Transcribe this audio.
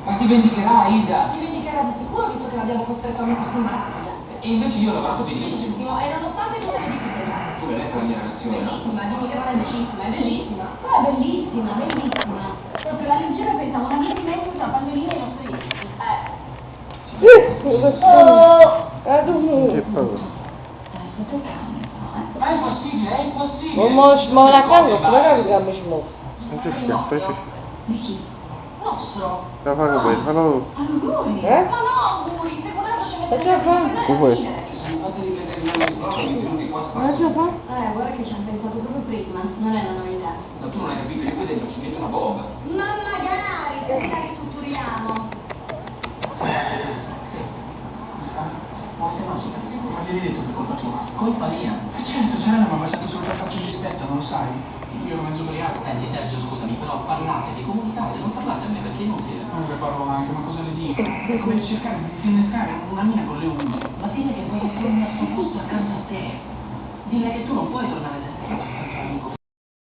Ma ti vendicherà, Ida? Ti vendicherà di sicuro, visto che l'abbiamo costretto a mettersi in macchina. E invece io ho lavorato benissimo. Benissimo, e nonostante tutte le difficoltà. Tu l'hai letta la mia relazione, no? Bellissima, dimmi che non è bellissima, è bellissima. Ma è bellissima, bellissima. Proprio la leggera pensa, una via di mezzo tra Pandolino e i nostri amici. Che paura. Ma è impossibile, è impossibile! Ma la casa come che mi smoke? Non ci schiaffo, sì. Di chi? Nostro. La fa come? Fallo. A lui? Eh? Ma no, auguri, se volevano ci E ce la fa? Tu vuoi? Fate rivedere il nome proprio, mi venuti qua Ma ce la fa? Guarda che ci hanno pensato proprio prima, non è una novità. Ma tu non hai capito, io qui dentro ci metto una bomba. Ma magari, se la ristrutturiamo. Ma se no, ma gliel'hai detto che colpa tua? Colpa mia? E certo, Serena mi ha baciato solo per farci rispetto, non lo sai? Io ero mezzo ubriaco. Senti, Sergio, scusami, però parlate di comunicate, non parlate a me perché è inutile. Non le parlo anche, ma cosa le dico? È come cercare di disinnescare una mina con le unghie. Ma dile che vuoi che torni al suo posto accanto a te. Dile che tu non puoi tornare